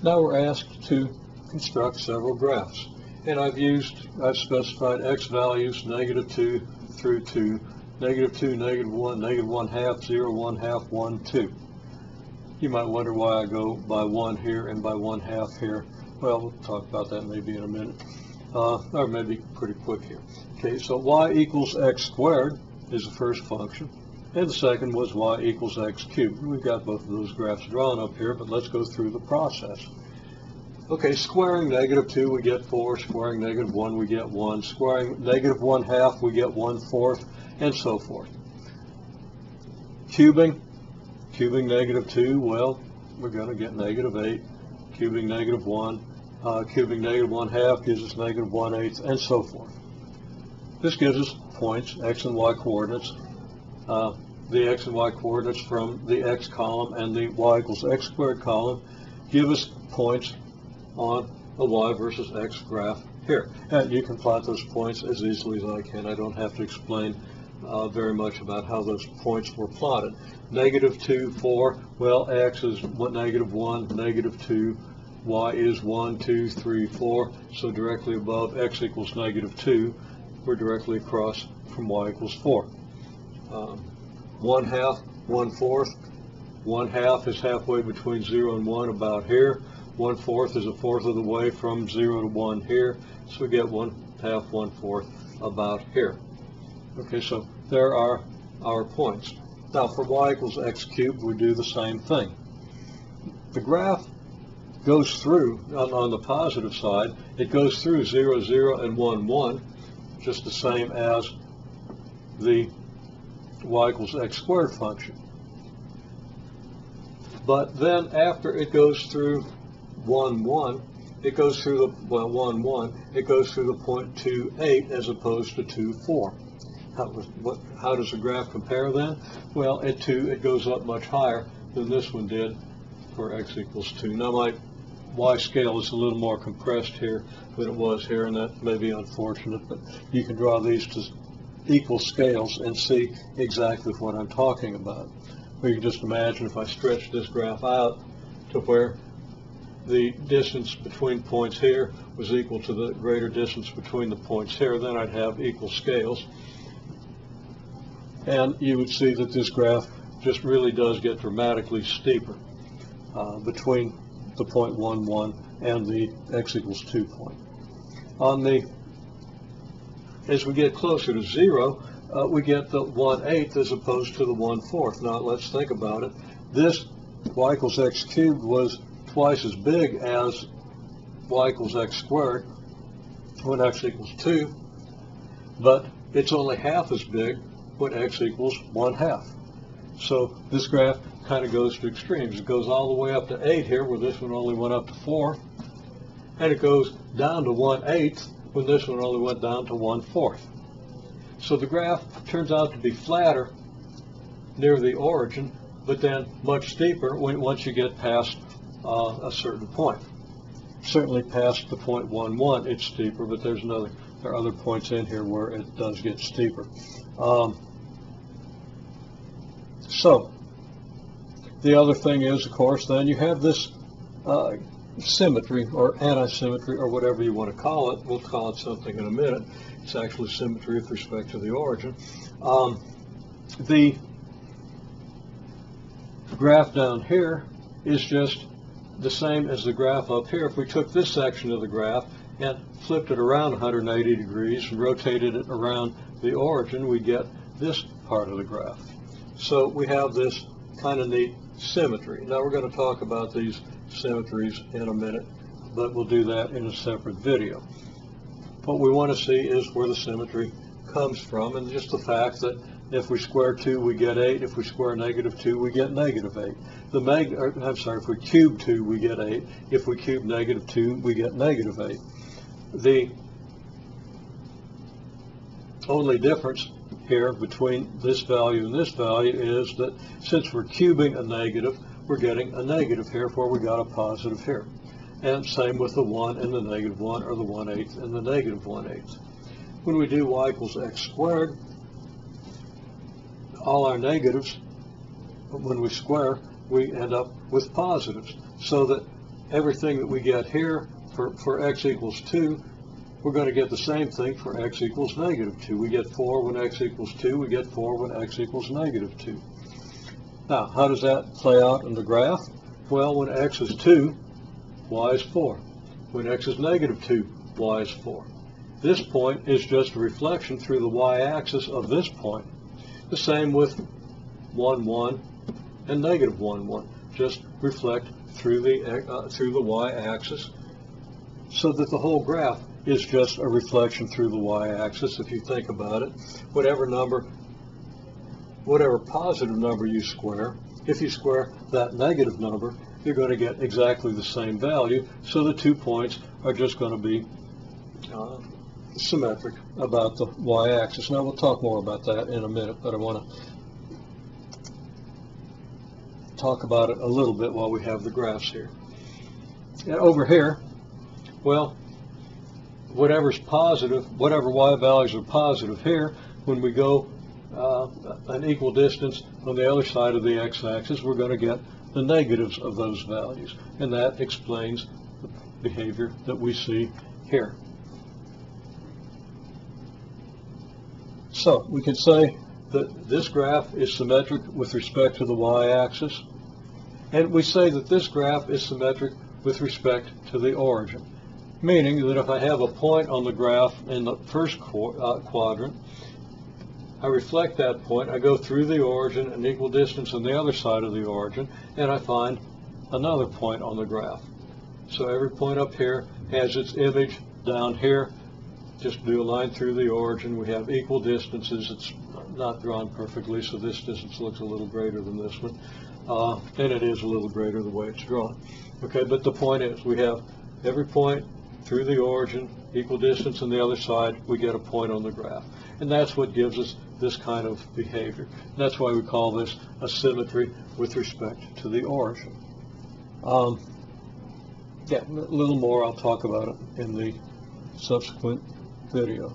Now we're asked to construct several graphs. And I've specified x values -2 through 2, -2, -1, -1/2, 0, 1/2, 1, 2. You might wonder why I go by 1 here and by 1/2 here. Well, we'll talk about that maybe in a minute, or maybe pretty quick here. Okay, so y equals x squared is the first function, and the second was y equals x cubed. We've got both of those graphs drawn up here, but let's go through the process. Okay, squaring -2 we get 4, squaring -1 we get 1, squaring -1/2 we get 1/4, and so forth. Cubing -2, well, we're going to get -8. Cubing -1, cubing -1/2 gives us -1/8, and so forth. This gives us points, x and y coordinates. The x and y coordinates from the x column and the y equals x squared column give us points on a y versus x graph here. And you can plot those points as easily as I can. I don't have to explain very much about how those points were plotted. -2, 4, well, x is -1, -2, y is 1, 2, 3, 4, so directly above x equals -2, we're directly across from y equals 4. 1/2, 1/4, 1/2 is halfway between 0 and 1 about here. 1/4 is a fourth of the way from 0 to 1 here, so we get 1/2, 1/4 about here. Okay, so there are our points. Now for y equals x cubed, we do the same thing. The graph goes through, on the positive side, it goes through 0, 0, and 1, 1, just the same as the y equals x squared function. But then after it goes through 1, 1, it goes through the, well, 1, 1, it goes through the point 2, 8 as opposed to 2, 4. How does the graph compare then? Well, at 2, it goes up much higher than this one did for x equals 2. Now my y scale is a little more compressed here than it was here, and that may be unfortunate, but you can draw these to equal scales and see exactly what I'm talking about. Or you can just imagine if I stretch this graph out to where the distance between points here was equal to the greater distance between the points here, then I'd have equal scales. And you would see that this graph just really does get dramatically steeper between the point 1, 1 and the x equals 2 point. As we get closer to 0, we get the 1/8 as opposed to the 1/4. Now let's think about it. This y equals x cubed was twice as big as y equals x squared when x equals 2, but it's only half as big when x equals 1/2. So this graph kind of goes to extremes. It goes all the way up to 8 here, where this one only went up to 4, and it goes down to 1/8 when this one only went down to 1/4. So the graph turns out to be flatter near the origin, but then much steeper once you get past a certain point. Certainly past the point 1, 1, it's steeper, but there are other points in here where it does get steeper. So the other thing is, of course, then you have this symmetry or anti-symmetry or whatever you want to call it. We'll call it something in a minute. It's actually symmetry with respect to the origin. The graph down here is just the same as the graph up here. If we took this section of the graph and flipped it around 180 degrees and rotated it around the origin, we get this part of the graph. So we have this kind of neat symmetry. Now we're going to talk about these symmetries in a minute, but we'll do that in a separate video. What we want to see is where the symmetry comes from, and just the fact that if we square 2 we get 8, if we square -2 we get -8. If we cube 2 we get 8, if we cube -2 we get -8. The only difference here between this value and this value is that since we're cubing a negative, we're getting a negative here where we got a positive here. And same with the 1 and the -1, or the 1/8 and the -1/8. When we do y equals x squared, all our negatives, when we square, we end up with positives. So that everything that we get here for x equals 2, we're going to get the same thing for x equals negative 2. We get 4 when x equals 2. We get 4 when x equals negative 2. Now, how does that play out in the graph? Well, when x is 2, y is 4. When x is negative 2, y is 4. This point is just a reflection through the y-axis of this point. The same with 1, 1 and negative 1, 1. Just reflect through the y-axis so that the whole graph is just a reflection through the y-axis. If you think about it, whatever positive number you square, if you square that negative number, you're going to get exactly the same value. So the 2 points are just going to be symmetric about the y-axis. Now we'll talk more about that in a minute, but I want to talk about it a little bit while we have the graphs here. And over here, well, whatever's positive, whatever y values are positive here, when we go an equal distance on the other side of the x-axis, we're going to get the negatives of those values. And that explains the behavior that we see here. So we can say that this graph is symmetric with respect to the y-axis, and we say that this graph is symmetric with respect to the origin, meaning that if I have a point on the graph in the first quadrant, I reflect that point, I go through the origin an equal distance on the other side of the origin, and I find another point on the graph. So every point up here has its image down here. Just do a line through the origin. We have equal distances. It's not drawn perfectly, so this distance looks a little greater than this one. And it is a little greater the way it's drawn. Okay, but the point is we have every point through the origin, equal distance on the other side, we get a point on the graph. And that's what gives us this kind of behavior. And that's why we call this a symmetry with respect to the origin. Yeah, a little more I'll talk about it in the subsequent video.